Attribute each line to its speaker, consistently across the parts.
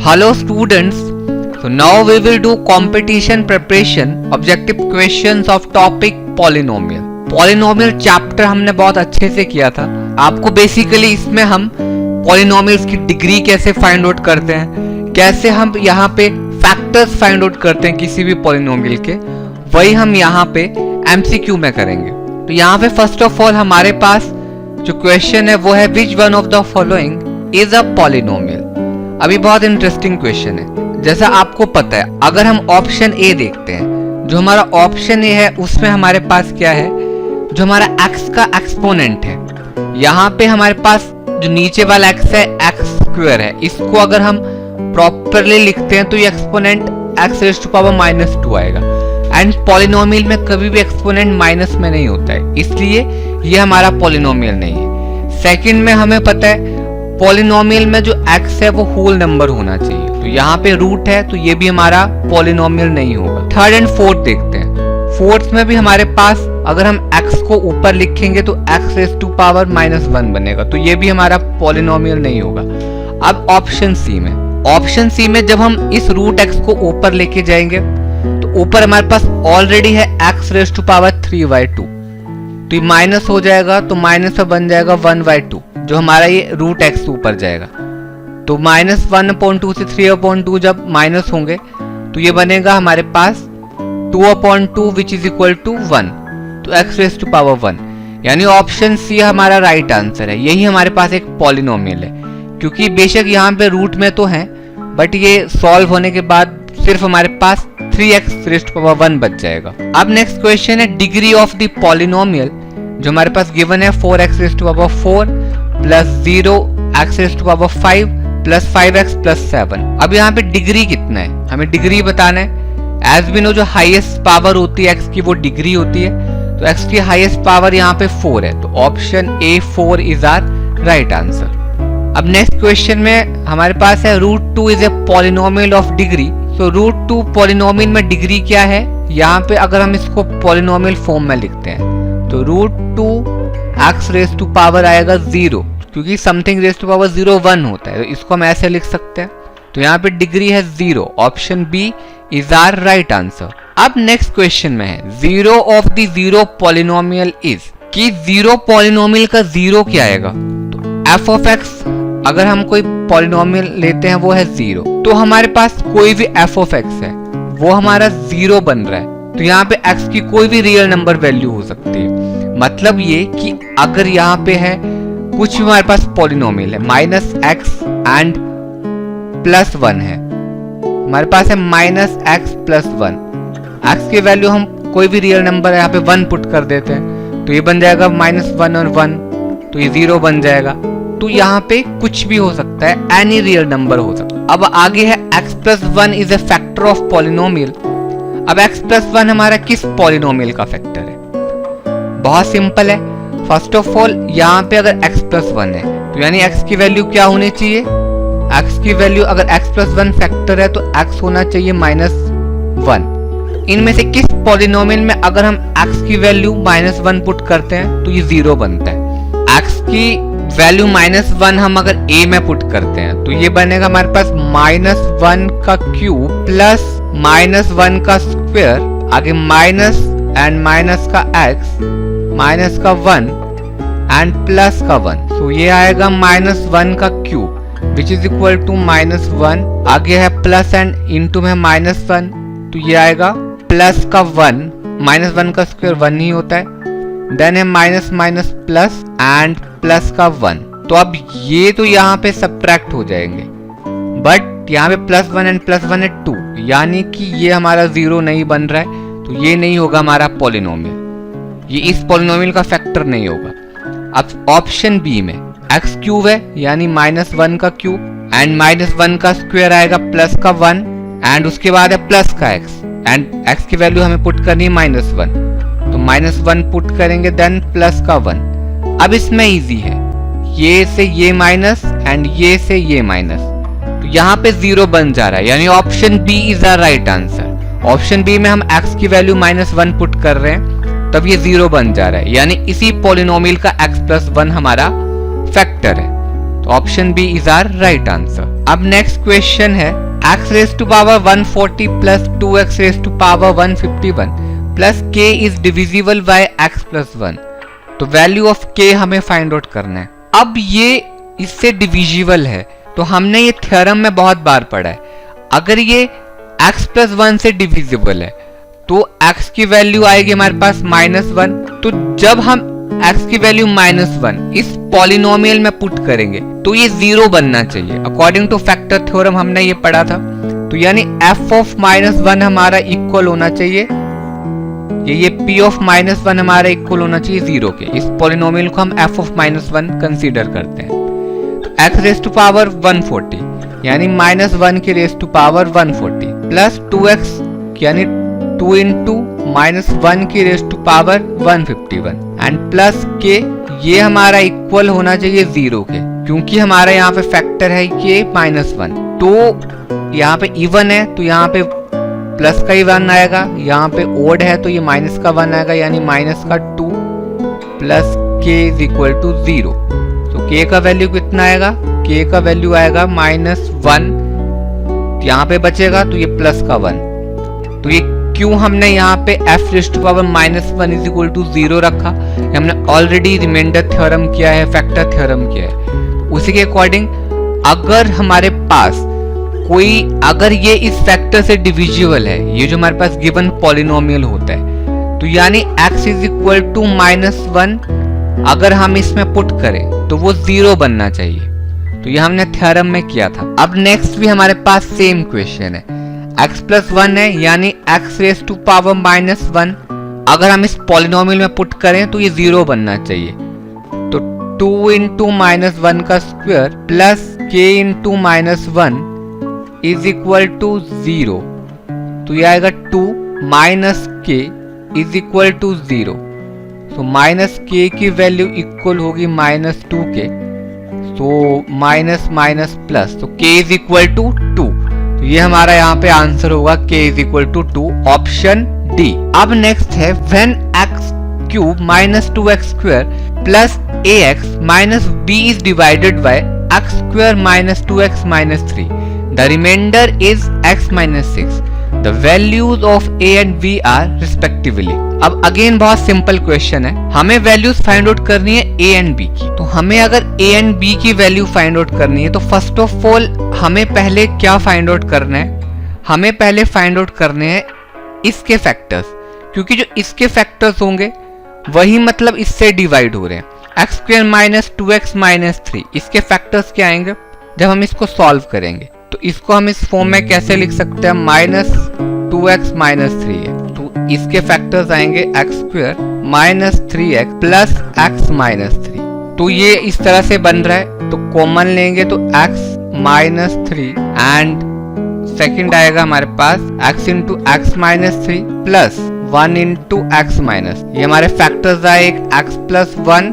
Speaker 1: Hello students, so now we will do competition preparation objective questions of topic polynomial. Polynomial chapter हमने बहुत अच्छे से किया था. आपको बेसिकली इसमें हम polynomials की डिग्री कैसे फाइंड आउट करते हैं, कैसे हम यहाँ पे फैक्टर्स फाइंड आउट करते हैं किसी भी polynomial के, वही हम यहाँ पे MCQ में करेंगे. तो यहाँ पे फर्स्ट ऑफ ऑल हमारे पास जो क्वेश्चन है वो है which one of the following is a polynomial. अभी बहुत इंटरेस्टिंग क्वेश्चन है. जैसा आपको पता है, अगर हम ऑप्शन ए देखते हैं, जो हमारा ऑप्शन ए है उसमें हमारे पास क्या है, जो हमारा x का एक्सपोनेंट है. यहाँ पे हमारे पास जो नीचे वाला x है x स्क्वायर है. इसको अगर हम प्रॉपरली लिखते हैं तो ये exponent x raise to power -2 आएगा. एंड पॉलिनोमियल में कभी भी एक्सपोनेंट माइनस में नहीं होता है, इसलिए ये हमारा पॉलिनोमियल नहीं है. सेकंड में हमें पता है पॉलिनोमियल में जो x है वो होल नंबर होना चाहिए. तो यहाँ पे रूट है तो ये भी हमारा पॉलिनोमियल नहीं होगा. थर्ड एंड फोर्थ देखते हैं. फोर्थ में भी हमारे पास अगर हम x को ऊपर लिखेंगे तो x रेज़ टू पावर -1 बनेगा, तो ये भी हमारा पॉलिनोमियल नहीं होगा. अब ऑप्शन सी में जब हम इस रूट x को ऊपर लेके जाएंगे तो ऊपर हमारे पास ऑलरेडी है x रेज़ टू पावर 3/2, तो ये माइनस हो जाएगा, तो माइनस में बन जाएगा 1/2, जो हमारा ये रूट x ऊपर जाएगा. तो -1/2 से 3/2 जब माइनस होंगे तो ये बनेगा हमारे पास 2/2 विच इज इक्वल टू 1, तो x रेज़ टू पावर 1. यानी ऑप्शन सी हमारा राइट आंसर है. यही हमारे पास एक पॉलिनोमियल है, क्योंकि बेशक यहाँ पे रूट में तो है बट ये सॉल्व होने के बाद सिर्फ हमारे पास 3x रेज़ टू पावर 1 बच जाएगा. अब नेक्स्ट क्वेश्चन है डिग्री ऑफ द पॉलिनोमियल, जो हमारे पास गिवन है 4x raise to power 4 plus 0x raise to power 5 plus 5x plus 7. अब यहाँ पे डिग्री कितना है, हमें डिग्री बताना है. एज वी नो जो हाईएस्ट पावर होती है x की वो डिग्री होती है, तो x की हाईएस्ट पावर यहाँ पे 4 है, तो option A 4 is our right answer. अब नेक्स्ट क्वेश्चन में हमारे पास है √2 is a polynomial of degree. तो √2 पॉलिनोमियल में डिग्री क्या है, यहाँ पे अगर हम इसको पॉलिनोमियल फॉर्म में लिखते हैं तो √2 x रेज़ टू पावर आएगा 0, क्योंकि समथिंग रेज़ टू पावर 0 1 होता है, तो इसको हम ऐसे लिख सकते हैं. तो यहाँ पे डिग्री है 0, option B is our right answer. अब नेक्स्ट क्वेश्चन में है 0 ऑफ द 0 पॉलिनोमियल इज, कि 0 पॉलिनोमियल का 0 क्या आएगा. तो f ऑफ x अगर हम कोई पॉलिनोमियल लेते हैं वो है 0, तो हमारे पास कोई भी f ऑफ x है वो हमारा 0 बन रहा है. तो यहाँ पे x की कोई भी रियल नंबर वैल्यू हो सकती है. मतलब ये कि अगर यहाँ पे है कुछ भी हमारे पास पॉलिनोमियल है -x एंड +1 है, हमारे पास है -x + 1. x की वैल्यू हम कोई भी रियल नंबर यहाँ पे 1 पुट कर देते हैं, तो ये बन जाएगा -1 और 1, तो ये 0 बन जाएगा. तो यहाँ पे कुछ भी हो सकता है, एनी रियल नंबर हो सकता है. अब आगे है x + 1 is a factor of polynomial. अब x + 1 हमारा किस पॉलिनोमियल का फैक्टर है, बहुत सिंपल है. फर्स्ट ऑफ ऑल यहाँ पे अगर x + 1 है तो यानी x की वैल्यू क्या होनी चाहिए, x की वैल्यू अगर x + 1 फैक्टर है तो x होना चाहिए -1. इनमें से किस पॉलिनोमियल में अगर हम x की वैल्यू -1 पुट करते हैं तो ये 0 बनता है. x की वैल्यू -1 हम अगर a में पुट करते हैं तो ये बनेगा हमारे पास -1 का क्यूब प्लस -1 का स्क्वायर, आगे माइनस एंड माइनस का x माइनस का 1 एंड प्लस का 1, तो ये आएगा -1 का cube which is equal to -1. आगे है प्लस एंड इनटू में -1, तो ये आएगा प्लस का 1, -1 का स्क्वायर 1 ही होता है. देन है minus minus plus and plus का 1, तो अब ये तो यहाँ पे सब्ट्रैक्ट हो जाएंगे, बट यहाँ पे +1 एंड +1 है 2, यानी कि ये हमारा 0 नहीं बन रहा है, तो ये नहीं होगा हमारा पॉलिनोमियल, ये इस पॉलिनोमियल का फैक्टर नहीं होगा. अब ऑप्शन बी में x³ है यानी -1 का क्यूब एंड -1 का स्क्वायर आएगा प्लस का 1 एंड उसके बाद है प्लस का x एंड x की वैल्यू हमें पुट करनी है -1, तो -1 पुट करेंगे देन प्लस का 1. अब इसमें इजी है, ये से ये माइनस एंड ये से ये माइनस, तो यहाँ पे 0 बन जा रहा है, यानी option B is our right answer. Option B में हम x की वैल्यू -1 पुट कर रहे हैं, तब ये 0 बन जा रहा है, यानी इसी पॉलिनोमियल का x + 1 हमारा फैक्टर है. तो option B is our right answer. अब नेक्स्ट क्वेश्चन है x raise to power 140 plus 2x raise to power 151 plus k is divisible by x plus 1। तो वैल्यू ऑफ k हमें फाइंड आउट करना है। अब ये इससे डिविजिबल है, तो हमने ये थ्योरम में बहुत बार पढ़ा है। अगर ये x प्लस 1 से डिविजिबल है तो x की वैल्यू आएगी हमारे पास -1। तो जब हम x की वैल्यू -1 इस पॉलिनोमियल में पुट करेंगे तो ये 0 बनना चाहिए। अकॉर्डिंग टू फैक्टर थ्योरम हमने ये पढ़ा था। तो यानी f ऑफ -1 हमारा इक्वल होना चाहिए, ये p ऑफ -1 हमारा इक्वल होना चाहिए 0 के। इस पॉलिनोमियल को हम f ऑफ -1 कंसीडर करते हैं। तो x रेज टू पावर 140 यानी -1 की raise to power 140 plus 2x यानी 2 इंटू -1 की raise to power 151 and plus k, ये हमारा इक्वल होना चाहिए 0 के, क्योंकि हमारा यहाँ पे फैक्टर है ये -1। तो यहाँ पे इवन है तो यहाँ पे प्लस का ही 1 आएगा, यहाँ पे ओड है तो ये माइनस का 1 आएगा, यानी माइनस का 2 plus k is equal to 0। तो k का वैल्यू कितना आएगा, k का वैल्यू आएगा -1, यहाँ पे बचेगा तो ये प्लस का 1। तो ये क्यों हमने यहाँ पे f raise to power -1 is equal to 0 रखा, हमने ऑलरेडी रिमाइंडर थ्योरम किया है, फैक्टर थ्योरम किया है। उसी के अकॉर्डिंग अगर हमारे पास कोई, अगर ये इस फैक्टर से डिविजिबल है, ये जो हमारे पास गिवन पॉलिनोमियल होता है, तो यानी x इज इक्वल टू -1 अगर हम इसमें पुट करें तो वो 0 बनना चाहिए। तो ये हमने थ्योरम में किया था। अब नेक्स्ट भी हमारे पास सेम क्वेश्चन है, x प्लस 1 है यानी x रेज टू पावर -1 अगर हम इस पॉलिनोमियल में पुट करें तो ये 0 बनना चाहिए। तो 2 इंटू -1 का square plus k into -1 is equal to 0। तो ये आएगा 2 minus k is equal to 0। तो माइनस k की वैल्यू इक्वल होगी -2 के, तो माइनस माइनस प्लस, तो k इज इक्वल टू 2। तो ये हमारा यहाँ पे आंसर होगा k is equal to 2, option D. अब नेक्स्ट है when x cube minus 2x square plus ax minus b is divided by x square minus 2x minus 3, the remainder is x minus 6, the values of a and b are respectively. अब again बहुत simple question है, हमें values find out करनी है a and b की। तो हमें अगर a एंड b की वैल्यू फाइंड आउट करनी है तो फर्स्ट ऑफ ऑल हमें पहले क्या फाइंड आउट करना है, हमें पहले फाइंड आउट करने हैं इसके फैक्टर्स, क्योंकि जो इसके फैक्टर्स होंगे वही मतलब इससे डिवाइड हो रहे हैं। X square minus 2x minus 3 इसके फैक्टर्स क्या आएंगे जब हम इसको सॉल्व करेंगे। तो इसको हम इस फॉर्म में कैसे लिख सकते हैं, -2x माइनस 3 है, तो इसके फैक्टर्स आएंगे x square minus 3x plus x minus 3। तो ये इस तरह से बन रहा है, तो कॉमन लेंगे तो x माइनस 3 एंड सेकंड आएगा हमारे पास x into x minus 3 plus 1 into x minus, ये हमारे फैक्टर्स आए एक x प्लस 1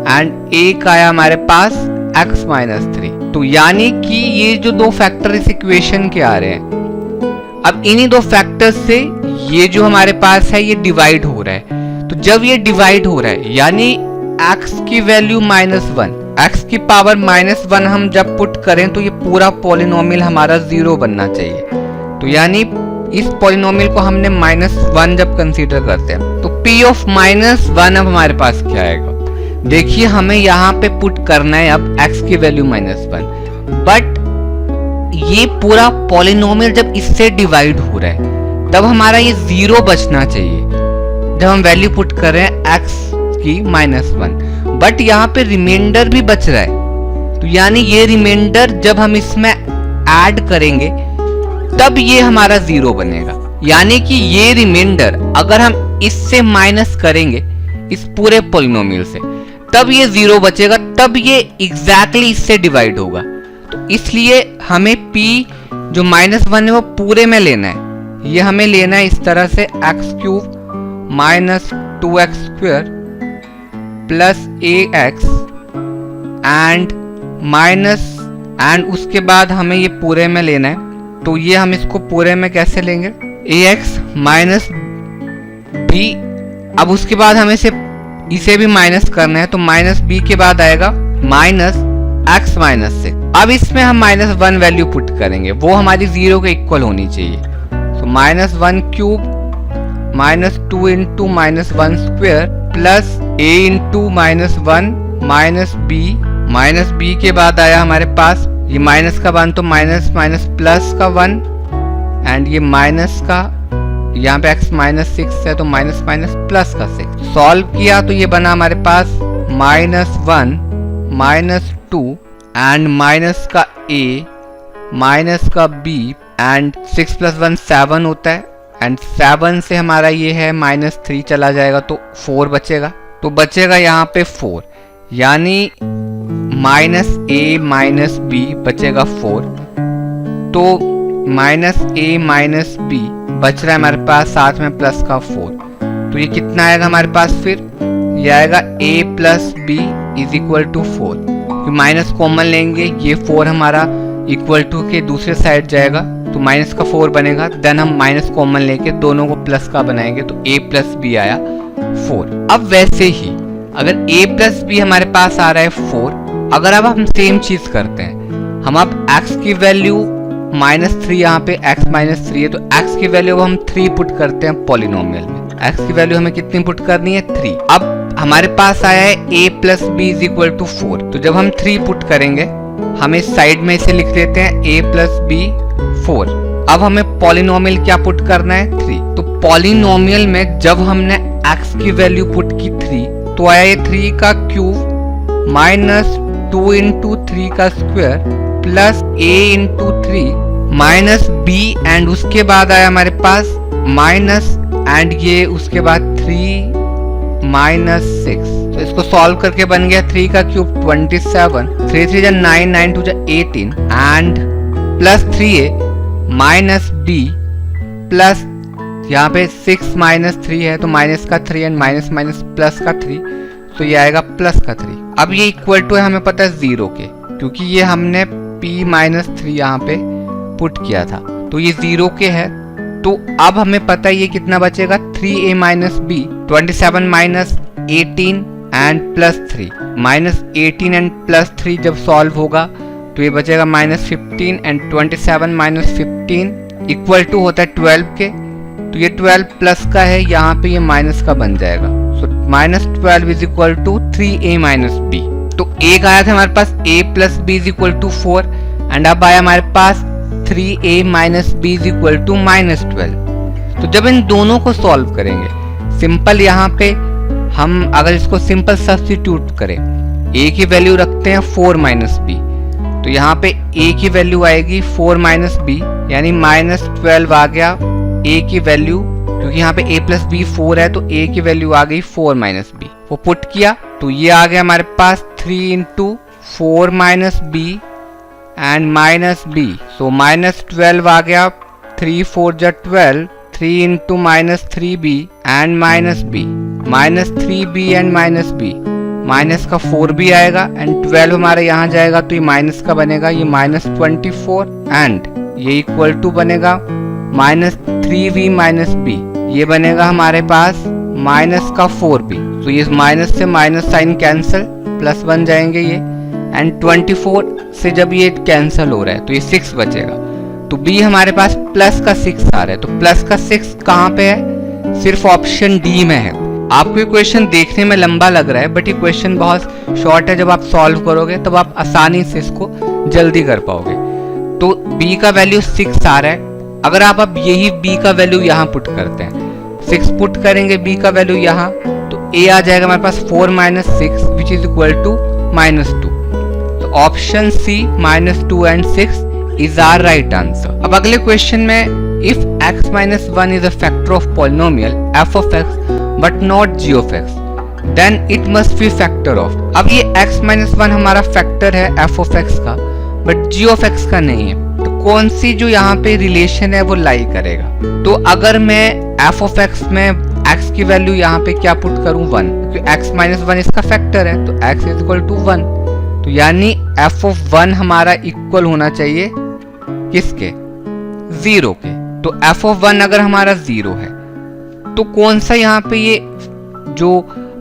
Speaker 1: एंड एक आया हमारे पास x माइनस 3। तो यानी कि ये जो दो फैक्टर इस इक्वेशन के आ रहे हैं, अब इन्हीं दो फैक्टर्स से ये जो हमारे पास है ये डिवाइड हो रहा है। तो जब ये डिवाइड हो रहा है यानी x की वैल्यू -1, x की पावर -1 हम जब पुट करें तो ये पूरा पॉलिनोमियल हमारा 0 बनना चाहिए। तो यानी इस पॉलिनोमियल को हमने -1 जब कंसीडर करते हैं तो p ऑफ -1 अब हमारे पास क्या आएगा, देखिए हमें यहाँ पे पुट करना है अब x की वैल्यू -1, बट ये पूरा पॉलिनोमियल जब इससे डिवाइड हो रहा है तब हमारा ये 0 बचना चाहिए जब हम वैल्यू पुट कर रहे हैं x की -1, बट यहाँ पे रिमाइंडर भी बच रहा है। तो यानी ये रिमाइंडर जब हम इसमें ऐड करेंगे तब ये हमारा 0 बनेगा। यानी कि ये रिमाइंडर अगर हम इससे माइनस करेंगे इस पूरे पॉलिनोमियल से तब ये 0 बचेगा, तब ये एग्जैक्टली इससे डिवाइड होगा। तो इसलिए हमें p जो -1 है वो पूरे में लेना है, ये हमें लेना है इस तरह से x cube minus 2x square plus ax and minus and उसके बाद हमें ये पूरे में लेना है। तो ये हम इसको पूरे में कैसे लेंगे, ax माइनस b, अब उसके बाद हमें इसे भी माइनस करना है, तो माइनस b के बाद आएगा माइनस x माइनस 6। अब इसमें हम -1 वैल्यू पुट करेंगे, वो हमारी 0 के इक्वल होनी चाहिए। सो -1 cube -2 into -1 square plus a into -1 b के बाद आया हमारे पास ये माइनस का 1 तो माइनस प्लस का 1 एंड ये माइनस का, यहाँ पे x -6 है तो माइनस प्लस का 6। सॉल्व किया तो ये बना हमारे पास -1 -2 एंड माइनस का a माइनस का b एंड 6 + 1 7 होता है एंड 7 से हमारा ये है -3 चला जाएगा तो 4 बचेगा। तो बचेगा यहाँ पे 4, यानी -a -b बचेगा 4। तो -a -b बच रहा है हमारे पास, साथ में प्लस का 4। तो ये कितना आएगा हमारे पास, फिर ये आएगा a + b = 4। माइनस कॉमन लेंगे, ये 4 हमारा इक्वल टू के दूसरे साइड जाएगा तो माइनस का 4 बनेगा। देन हम माइनस कॉमन लेके दोनों को प्लस का बनाएंगे तो a + b आया 4। अब वैसे ही अगर a + b हमारे पास आ रहा है 4, अगर अब हम सेम चीज करते हैं, हम अब x की वैल्यू -3, यहाँ पे x -3 है तो x की वैल्यू हम 3 पुट करते हैं पॉलिनोमियल में। x की वैल्यू हमें कितनी पुट करनी है, 3। अब हमारे पास आया है a + b = 4, तो जब हम 3 पुट करेंगे हम इस साइड में इसे लिख लेते हैं a + b 4। अब हमें पॉलिनोमियल क्या पुट करना है, 3। तो पॉलिनोमियल में जब हमने x की वैल्यू पुट की 3 तो आया ये 3 का क्यूब -2 इंटू 3 का square plus a into 3 b and उसके बाद आया हमारे पास माइनस एंड ये उसके बाद 3 -6। तो इसको सॉल्व करके बन गया 3 का cube 27, 3 3 9 9 2 18 and plus 3a -b plus यहाँ पे 6 -3 है तो माइनस का 3 एंड माइनस प्लस का 3, तो ये आएगा प्लस का 3। अब ये इक्वल टू है हमें पता है 0 के, क्योंकि ये हमने p -3 यहाँ पे पुट किया था तो ये 0 के है। तो अब हमें पता है ये कितना बचेगा, 3a -b 27 -18 and plus 3 -18 and plus 3 जब सॉल्व होगा तो ये बचेगा -15 एंड 27 -15 इक्वल टू होता है 12 के। तो ये 12 प्लस का है, यहाँ पे ये माइनस का बन जाएगा। सो -12 = 3a -b। तो एक आया था हमारे पास a + b = 4 एंड अब आया हमारे पास 3a -b = -12। तो जब इन दोनों को सॉल्व करेंगे, सिंपल यहाँ पे हम अगर इसको सिंपल सब्स्टिट्यूट करें, a की वैल्यू रखते हैं 4 -b, तो यहाँ पे a की वैल्यू आएगी 4 -b यानी -12 आ गया a की वैल्यू, क्योंकि यहाँ पे a + b 4 है तो a की वैल्यू आ गई 4 -b। वो पुट किया तो ये आ गया हमारे पास 3 इंटू 4 -b एंड -b, सो -12 आ गया, 3 4 12, 3 into -3b and -b, -3b and -b, minus का 4 भी आएगा एंड 12 हमारे यहाँ जाएगा तो ये माइनस का बनेगा, ये -24 एंड ये इक्वल टू बनेगा -3v -b, ये बनेगा हमारे पास माइनस का 4b। तो ये माइनस से माइनस साइन कैंसिल, प्लस बन जाएंगे ये, एंड 24 से जब ये कैंसिल हो रहा है तो ये 6 बचेगा। तो b हमारे पास प्लस का 6 आ रहा है, तो प्लस का 6 कहाँ पे है, सिर्फ ऑप्शन डी में है। आपको ये क्वेश्चन देखने में लंबा लग रहा है बट ये क्वेश्चन बहुत शॉर्ट है, जब आप सॉल्व करोगे तब आप आसानी से इसको जल्दी कर पाओगे। तो b का वैल्यू 6 आ रहा है, अगर आप अब यही b का वैल्यू यहाँ पुट करते हैं, 6 पुट करेंगे b का वैल्यू यहाँ, तो a आ जाएगा हमारे पास 4 - 6 विच इज इक्वल टू -2। तो option C -2 and 6 is our right answer। अब अगले क्वेश्चन में if x - 1 is a factor of polynomial f of x but not g of x then it must be factor of। अब ये x - 1 हमारा factor है f of x का but g of x का नहीं है, तो कौन सी जो यहाँ पे रिलेशन है वो लाई करेगा। तो अगर मैं f of x में x की वैल्यू यहाँ पे क्या पुट करूँ 1, क्योंकि x - 1 इसका फैक्टर है तो x इज इक्वल टू 1, तो यानी f of 1 हमारा इक्वल होना चाहिए किसके, 0 के। तो f of 1 अगर हमारा 0 है तो कौन सा यहाँ पे ये जो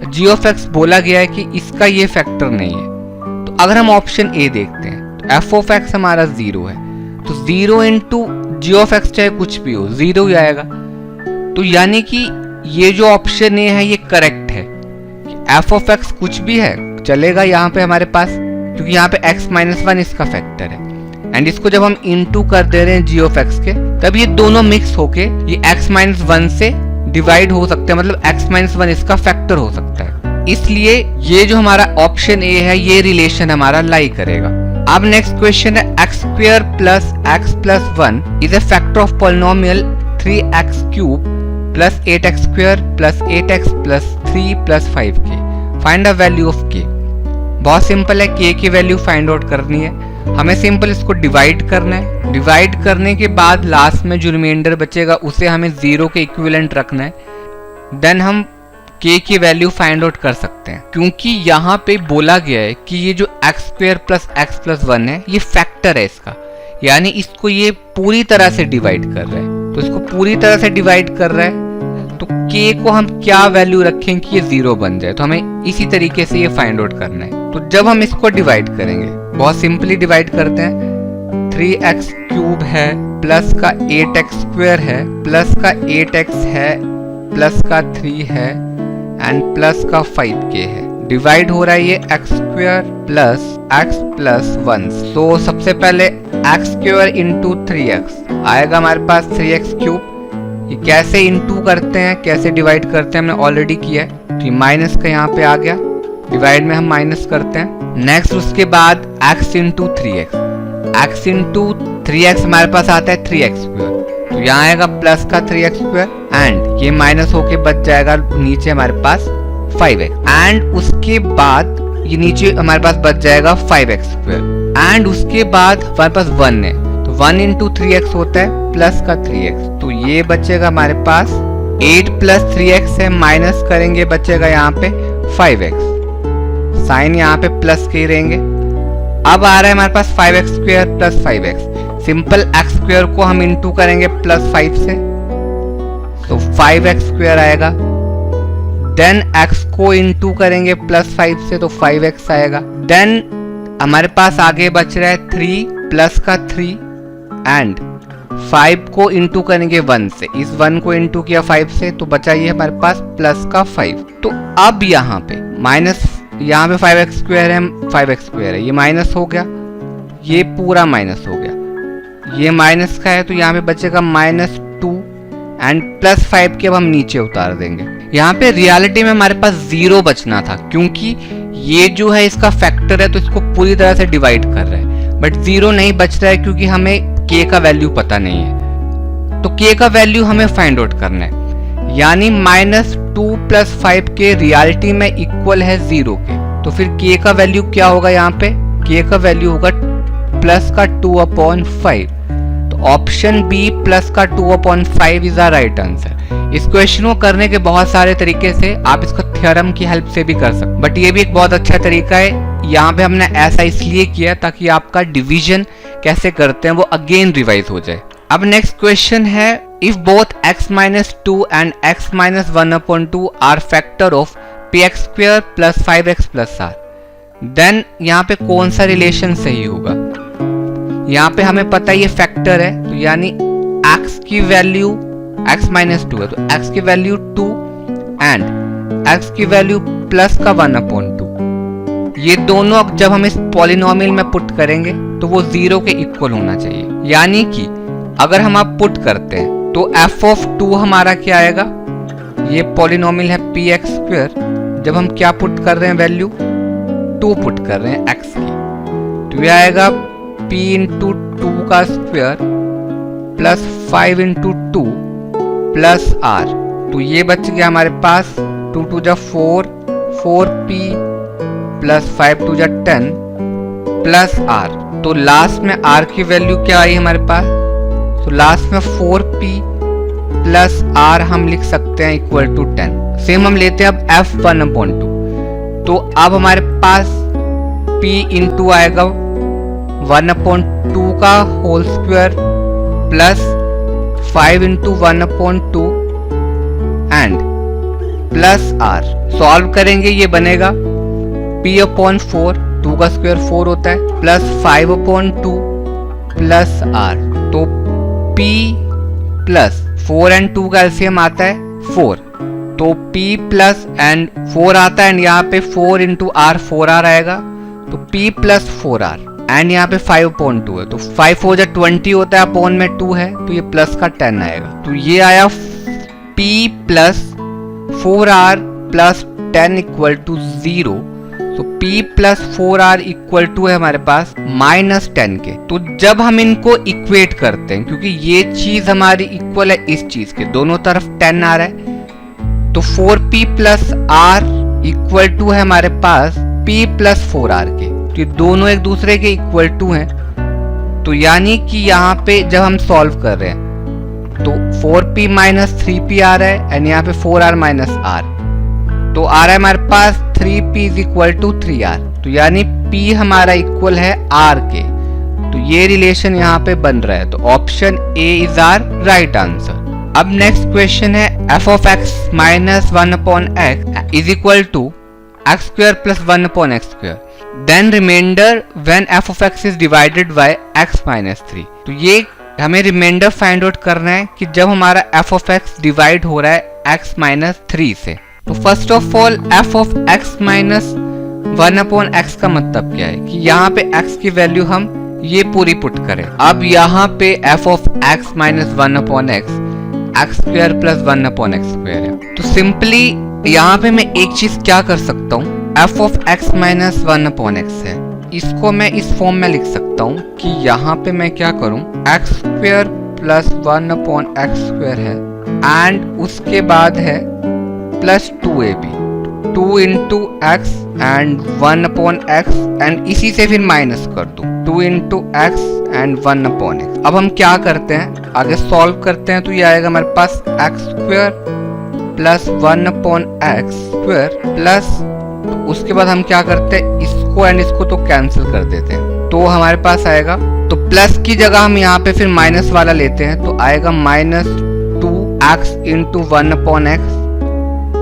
Speaker 1: g of x बोला गया है कि इसका ये फैक्टर नहीं है। तो अगर हम ऑप्शन ए देखते हैं एफ ऑफ एक्स हमारा 0 है, तो 0 इंटू जी ऑफ एक्स चाहे कुछ भी हो 0 ही आएगा। तो यानी कि ये जो ऑप्शन ए है ये करेक्ट है, एफ ऑफ एक्स कुछ भी है चलेगा यहाँ पे हमारे पास, क्योंकि यहाँ पे x माइनस 1 इसका फैक्टर है। एंड इसको जब हम इनटू कर दे रहे हैं जी ऑफ एक्स के, तब ये दोनों मिक्स होके ये x माइनस 1 से डिवाइड हो सकते हैं, मतलब x माइनस 1 इसका फैक्टर हो सकता है। इसलिए ये जो हमारा ऑप्शन ए है ये रिलेशन हमारा लाई करेगा। अब नेक्स्ट क्वेश्चन है x square plus x plus 1 is a factor of polynomial 3x cube plus 8x square plus 8x plus 3 plus 5k। Find the value of k। बहुत सिंपल है, k की value find out करनी है। हमें simple इसको divide करना है। Divide करने के बाद लास्ट में जो रिमाइंडर बचेगा उसे हमें 0 के इक्विवेलेंट रखना है। देन हम k की वैल्यू फाइंड आउट कर सकते हैं, क्योंकि यहाँ पे बोला गया है कि ये जो x square plus x plus 1 है ये फैक्टर है इसका, यानी इसको ये पूरी तरह से डिवाइड कर रहा है। तो इसको पूरी तरह से डिवाइड कर रहा है, तो k को हम क्या वैल्यू रखें कि ये 0 बन जाए, तो हमें इसी तरीके से ये फाइंड आउट करना है। तो जब हम इसको डिवाइड करेंगे, बहुत सिंपली डिवाइड करते हैं, 3x क्यूब है प्लस का 8x स्क्वायर है प्लस का 8x है प्लस का 3 है एंड प्लस का 5k है। डिवाइड हो रहा है ये x स्क्वायर प्लस 1। तो सबसे पहले x स्क्वायर इंटू 3x आएगा हमारे पास 3x क्यूब। ये कैसे इंटू करते हैं, कैसे डिवाइड करते हैं हमने ऑलरेडी किया है। तो ये माइनस का यहाँ पे आ गया, डिवाइड में हम माइनस करते हैं। नेक्स्ट उसके बाद x into 3x, x into 3x हमारे पास आता है 3x स्क्वायर, तो यहाँ आएगा प्लस का 3x स्क्वायर एंड ये माइनस होके बच जाएगा नीचे हमारे पास 5x एंड उसके बाद ये नीचे हमारे पास बच जाएगा 5x स्क्वायर एंड उसके बाद हमारे पास 1 है, तो 1 इंटू 3x होता है प्लस का 3x, तो ये बचेगा हमारे पास 8 प्लस 3x है, माइनस करेंगे बचेगा यहाँ पे 5x, साइन यहाँ पे प्लस के ही रहेंगे। अब आ रहा है हमारे पास 5x square plus 5x। Simple x square को हम इंटू करेंगे प्लस 5 से, तो 5x स्क्वायर आएगा। देन x को इंटू करेंगे प्लस 5 से, तो 5x आएगा। देन हमारे पास आगे बच रहा है 3 प्लस का 3 एंड 5 को इंटू करेंगे 1 से, इस 1 को इंटू किया 5 से, तो बचा ये हमारे पास प्लस का 5। तो अब यहाँ पे माइनस, यहाँ पे 5x स्क्वायर है, 5x स्क्वायर है, ये माइनस हो गया, ये पूरा माइनस हो गया, ये माइनस का है, तो यहाँ पे बचेगा -2 एंड प्लस 5 के अब हम नीचे उतार देंगे। यहाँ पे रियलिटी में हमारे पास 0 बचना था, क्योंकि ये जो है इसका फैक्टर है तो इसको पूरी तरह से डिवाइड कर रहा है, बट 0 नहीं बच रहा है क्योंकि हमें k का वैल्यू पता नहीं है। तो k का वैल्यू हमें फाइंड आउट करना है, यानी -2 प्लस 5 के रियलिटी में इक्वल है 0 के, तो फिर k का वैल्यू क्या होगा, यहाँ पे k का वैल्यू होगा प्लस का 2/5। तो ऑप्शन बी प्लस का 2/5 इज द राइट आंसर। इस क्वेश्चन को करने के बहुत सारे तरीके से, आप इसको थ्योरम की हेल्प से भी कर सकते, बट ये भी एक बहुत अच्छा तरीका है। यहाँ पे हमने ऐसा इसलिए किया ताकि आपका डिवीजन कैसे करते हैं वो अगेन रिवाइज हो जाए। अब नेक्स्ट क्वेश्चन है, if both x-2 and x-1/2 are factor of px square plus 5x plus r, then यहाँ पे कौन सा रिलेशन सही होगा। यहाँ पे हमें पता है ये फैक्टर है, तो यानी x की वैल्यू x-2 है, तो x की वैल्यू 2 एंड x की वैल्यू प्लस का 1/2, ये दोनों जब हम इस पॉलिनोमियल में पुट करेंगे तो वो 0 के इक्वल होना चाहिए। यानी कि अगर हम आप पुट करते हैं तो f(2) हमारा क्या आएगा, ये पॉलिनोमियल है px स्क्वायर, जब हम क्या पुट कर रहे हैं वैल्यू 2 पुट कर रहे हैं x की, तो ये आएगा p इंटू 2 का square plus 5 into 2 plus r, तो ये बच गया हमारे पास 2 2 जा 4, 4p प्लस 5 2 जा 10 प्लस r, तो लास्ट में r की वैल्यू क्या आई हमारे पास, तो लास्ट में 4p प्लस r हम लिख सकते हैं इक्वल टू 10। सेम हम लेते हैं अब f(1/2), तो अब हमारे पास p इंटू आएगा 1/2 का whole square plus 5 into 1/2 and plus r। Solve करेंगे ये बनेगा p/4, 2 का स्क्वायर 4 होता है, प्लस 5/2 प्लस r, तो p प्लस 4 एंड 2 का एलसीएम आता है 4, तो p प्लस एंड 4 आता है, एंड यहाँ पे 4 इंटू r 4r आएगा, तो p प्लस 4r, एंड यहाँ पे 5/2 है, तो 5 4 जा 20 होता है, अपॉन में 2 है, तो ये प्लस का 10 आएगा, तो ये आया p plus 4r plus 10 equal to 0, तो p plus 4r equal to है हमारे पास -10 के। तो जब हम इनको इक्वेट करते हैं, क्योंकि ये चीज हमारी इक्वल है इस चीज के, दोनों तरफ 10 आ रहा है, तो 4p plus r equal to है हमारे पास p प्लस 4r के, तो ये दोनों एक दूसरे के इक्वल टू हैं। तो यानी कि यहाँ पे जब हम सॉल्व कर रहे हैं तो 4p माइनस 3p आ रहा है, एंड यहाँ पे 4r माइनस r, तो आ रहा है हमारे पास 3p is equal to 3r, तो यानी p हमारा इक्वल है r के, तो ये रिलेशन यहाँ पे बन रहा है, तो option A is our right answer. अब नेक्स्ट क्वेश्चन है f of x minus 1/x is equal to x square plus 1/x square, then remainder when f of x is divided by x minus 3। तो ये हमें reminder find out करना है कि जब हमारा f of x डिवाइड हो रहा है x माइनस 3 से। तो first of all f of x minus 1/x का मतलब क्या है कि यहाँ पे x की वैल्यू हम ये पूरी पुट करें। अब यहाँ पे f of x minus 1/x x square plus 1/x square है, तो सिंपली यहाँ पे मैं एक चीज क्या कर सकता हूँ, f of x minus 1/x है, इसको मैं इस फॉर्म में लिख सकता हूँ कि यहाँ पे मैं क्या करूँ, x square plus 1/x square है, एंड उसके बाद है plus 2ab, 2 into x and 1/x, and इसी से फिर माइनस कर दूँ 2 इंटू एक्स एंड 1/x। अब हम क्या करते हैं, आगे सॉल्व करते हैं, तो ये आएगा हमारे पास x square plus 1/x square plus, उसके बाद हम क्या करते हैं, इसको एंड इसको तो कैंसिल कर देते हैं, तो हमारे पास आएगा, तो प्लस की जगह हम यहाँ पे फिर माइनस वाला लेते हैं, तो आएगा -2x into 1/x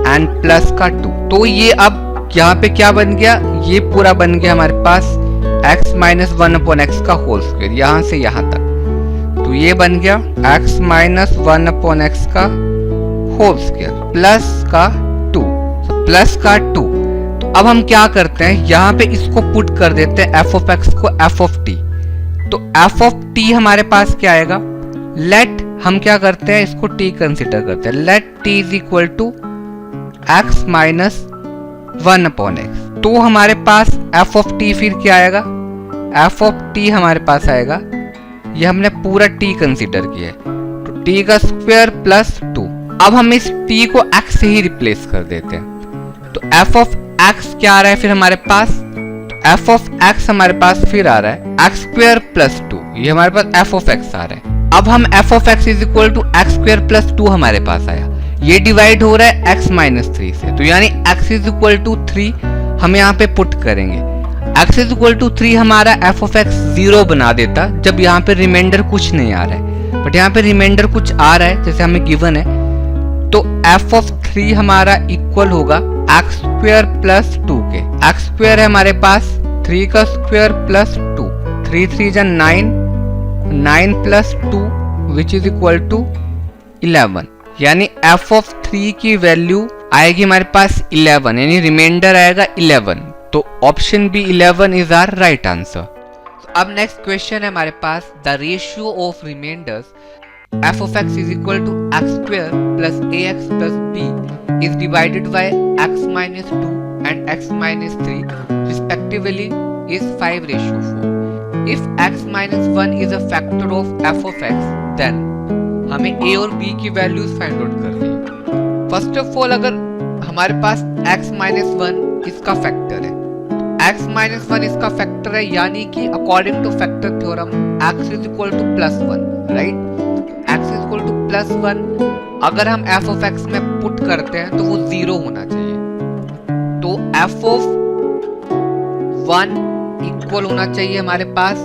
Speaker 1: and plus का 2। तो ये अब यहाँ पे क्या बन गया, ये पूरा बन गया हमारे पास x माइनस 1/x का होल स्क्वायर, यहाँ से यहाँ तक, तो ये बन गया x माइनस 1/x का होल स्क्वायर प्लस का 2, प्लस का 2। तो अब हम क्या करते हैं, यहाँ पे इसको पुट कर देते हैं f of x को f of t, तो f of t हमारे पास क्या आएगा, लेट हम क्या करते हैं, इसको t कंसिडर करते हैं, let t is equal to x minus 1/x, तो हमारे पास f of t फिर क्या आएगा, f of t हमारे पास आएगा, ये हमने पूरा t कंसिडर किया है, तो t का स्क्वायर प्लस 2। अब हम इस t को x से ही रिप्लेस कर देते हैं, तो f of x क्या आ रहा है फिर हमारे पास, तो f of x हमारे पास फिर आ रहा है x स्क्वायर प्लस 2, ये हमारे पास f of x आ रहा है। अब हम f of x is equal to x square plus 2 हमारे पास आया, ये डिवाइड हो रहा है x माइनस 3 से, तो यानी x इज इक्वल टू 3 हम यहाँ पे पुट करेंगे, x इज इक्वल टू 3 हमारा f of x 0 बना देता जब यहाँ पे रिमाइंडर कुछ नहीं आ रहा है, बट यहाँ पे रिमाइंडर कुछ आ रहा है जैसे हमें गिवन है, तो f of 3 हमारा इक्वल होगा x स्क्वायर प्लस 2 के, x स्क्वायर है हमारे पास 3 का स्क्वायर प्लस 2, 3 3 जा 9, 9 plus 2 which is equal to 11, यानी f of 3 की वैल्यू आएगी हमारे पास 11, यानी रिमाइंडर आएगा 11, तो option B 11 is our right answer. अब नेक्स्ट क्वेश्चन है हमारे पास, the ratio of reminders f of x is equal to x square plus ax plus b is divided by x minus 2 and x minus 3 respectively is 5:4. If x minus 1 is a factor of f of x, then हमें a और b की values find out करनी है। First of all अगर हमारे पास x minus 1 इसका factor है, x minus 1 इसका फैक्टर है, यानी कि according two factor theorem x is equal to +1, right, x is equal to +1 अगर हम f of x में पुट करते हैं तो वो 0 होना चाहिए, तो f of 1 इक्वल होना चाहिए हमारे पास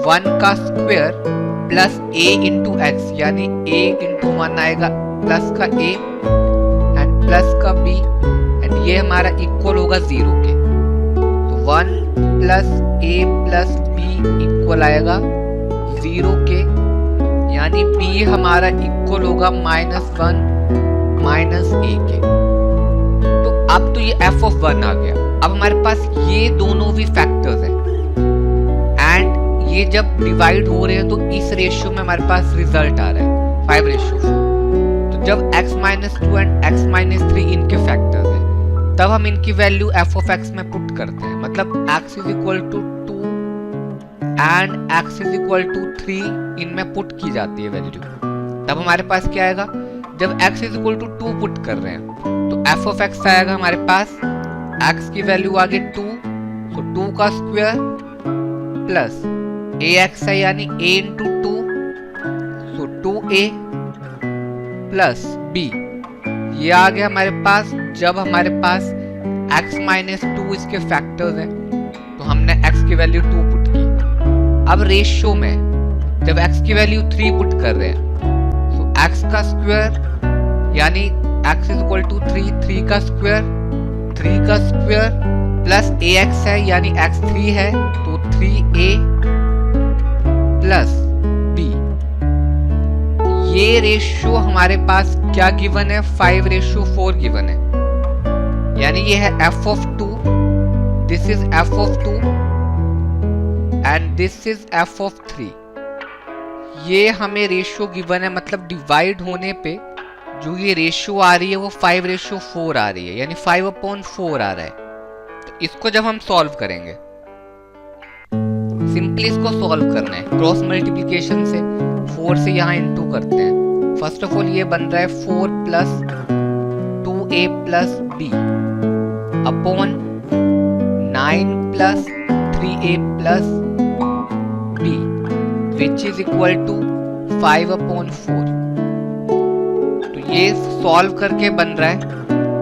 Speaker 1: 1 का square plus a into x, यानी a इंटू 1 आएगा प्लस का a एंड प्लस का b, एंड ये हमारा इक्वल होगा 0 के, तो 1 प्लस ए प्लस बी इक्वल आएगा 0 के, यानी बी हमारा इक्वल होगा -1 माइनस ए के। तो अब तो ये f ऑफ 1 आ गया। अब हमारे पास ये दोनों भी फैक्टर्स हैं एंड ये जब डिवाइड हो रहे हैं तो इस रेशियो में हमारे पास रिजल्ट आ रहा है 5:4। तो जब x-2 एंड x-3 इनके फैक्टर्स हैं तब हम इनकी वैल्यू f ऑफ x में पुट करते हैं, मतलब x is equal to 2 and x is equal to 3 इनमें पुट की जाती है वैल्यू। तब हमारे पास क्या आएगा, जब x is equal to 2 put कर रहे हैं तो f ऑफ x आएगा हमारे पास, x की वैल्यू आ गई 2, तो 2 का स्क्वायर प्लस ax है यानी a into 2, so 2a plus b, ये आ गया हमारे पास। जब हमारे पास x-2 इसके फैक्टर्स हैं तो हमने x की वैल्यू 2 पुट की। अब रेशियो में जब x की वैल्यू 3 पुट कर रहे हैं तो x का स्क्वायर यानी x इज इक्वल टू 3 का स्क्वायर प्लस ax है यानी x 3 है तो 3a प्लस b। ये रेशियो हमारे पास क्या गिवन है, 5:4 गिवन है, यानी ये है f of 2, this is f of 2 and this is f of 3। ये हमें रेशियो गिवन है, मतलब डिवाइड होने पे जो ये रेशियो आ रही है वो 5:4 आ रही है, यानी 5/4 आ रहा है। तो इसको जब हम सॉल्व करेंगे, सिंपली इसको सॉल्व करना है क्रॉस मल्टीप्लिकेशन से, 4 से यहाँ इनटू करते हैं। फर्स्ट ऑफ ऑल ये बन रहा है 4 plus 2a plus b upon 9 plus 3a plus b which is equal to 5/4। तो ये सॉल्व करके बन रहा है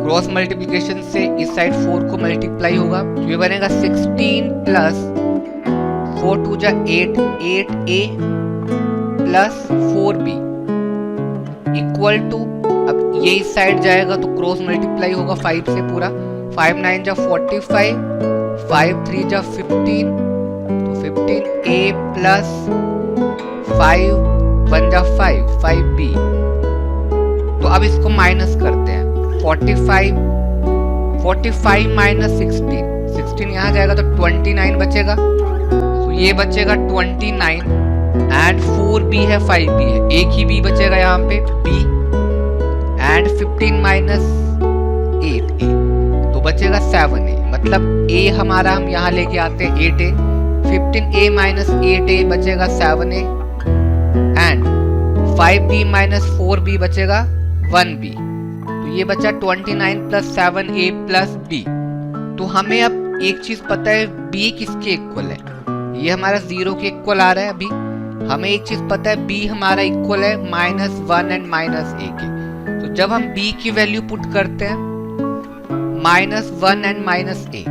Speaker 1: क्रॉस मल्टीप्लिकेशन से, इस साइड 4 को मल्टीप्लाई होगा तो ये बनेगा 16 प्लस 4 2 जा 8, 8a plus 4b equal to, अब ये इस साइड जाएगा तो क्रॉस मल्टीप्लाई होगा 5 से पूरा, 5 9 जा 45, 5 3 जा 15, तो 15a प्लस 5 1 जा 5, 5b। तो अब इसको माइनस करते हैं, 45 माइनस 16 यहाँ जाएगा तो 29 बचेगा, तो ये बचेगा 29 एंड 4b है 5b है, एक ही b बचेगा यहाँ पे b एंड 15 माइनस 8a तो बचेगा 7a, मतलब a हमारा हम यहाँ लेके आते हैं 8a, 15a माइनस 8a बचेगा 7a and 5b minus 4b बचेगा 1b। तो ये बचा 29 प्लस 7a प्लस b। तो हमें अब एक चीज पता है, b किसके इक्वल है, ये हमारा 0 के इक्वल आ रहा है। अभी हमें एक चीज पता है, b हमारा इक्वल है -1 एंड -a के। तो जब हम b की वैल्यू पुट करते हैं -1 एंड -a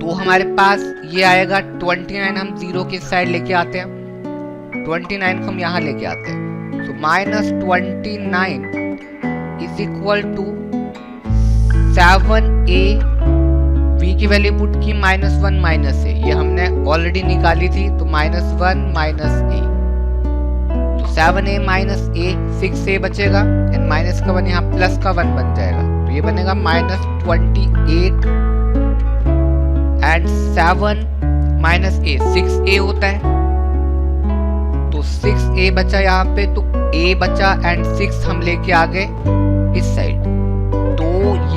Speaker 1: तो हमारे पास ये आएगा 29, हम 0 के साइड लेके आते हैं, 29 को हम यहाँ लेके आते हैं, तो -29 is equal to 7a, v की वैल्यू पुट की -1 -a, ये हमने ऑलरेडी निकाली थी, तो -1 -a, तो 7a -a 6a बचेगा एंड माइनस का 1 यहाँ प्लस का 1 बन जाएगा, तो ये बनेगा -28 एंड 7 -a 6a होता है, तो 6a बचा यहाँ पे, तो a बचा एंड 6 हम लेके आ गए इस साइड। तो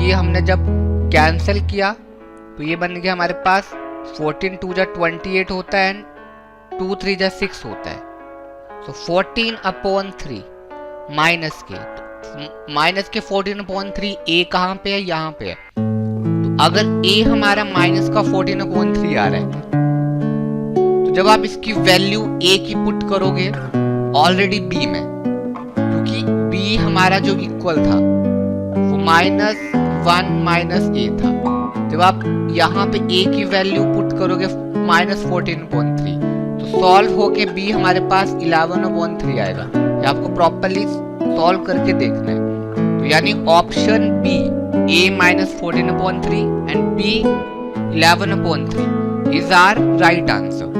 Speaker 1: ये हमने जब कैंसिल किया तो ये बन गया हमारे पास 14 2 जा 28 होता है एंड 2 3 जा 6 होता है, तो 14/3 माइनस के, तो माइनस के 14/3 a कहाँ पे है, यहाँ पे है। तो अगर a हमारा माइनस का 14/3 आ रहा है तो जब आप इसकी वैल्यू a की पुट करोगे ऑलरेडी b में, क्योंकि b हमारा जो इक्वल था वो -1 - a था, जब आप यहाँ पे a की वैल्यू पुट करोगे -14/3 तो सॉल्व होके b हमारे पास 11/3 आएगा। ये आपको प्रॉपर्ली सॉल्व करके देखना है। तो यानी option B a -14/3 and b 11/3 is our right answer.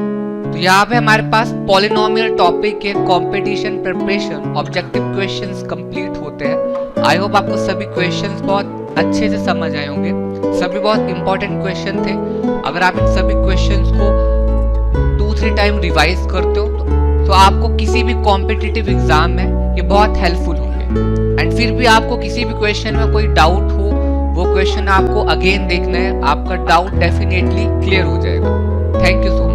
Speaker 1: तो यहाँ पे हमारे पास पॉलिनोमियल टॉपिक के competition preparation objective questions complete होते हैं। आई होप आपको सभी क्वेश्चंस बहुत अच्छे से समझ आए होंगे, सभी बहुत इंपॉर्टेंट क्वेश्चन थे। अगर आप इन सभी क्वेश्चंस को 2-3 टाइम रिवाइज करते हो तो आपको किसी भी कॉम्पिटिटिव एग्जाम में ये बहुत हेल्पफुल होंगे। एंड फिर भी आपको किसी भी क्वेश्चन में कोई डाउट हो, वो क्वेश्चन आपको अगेन देखना है, आपका डाउट डेफिनेटली क्लियर हो जाएगा। Thank you so much.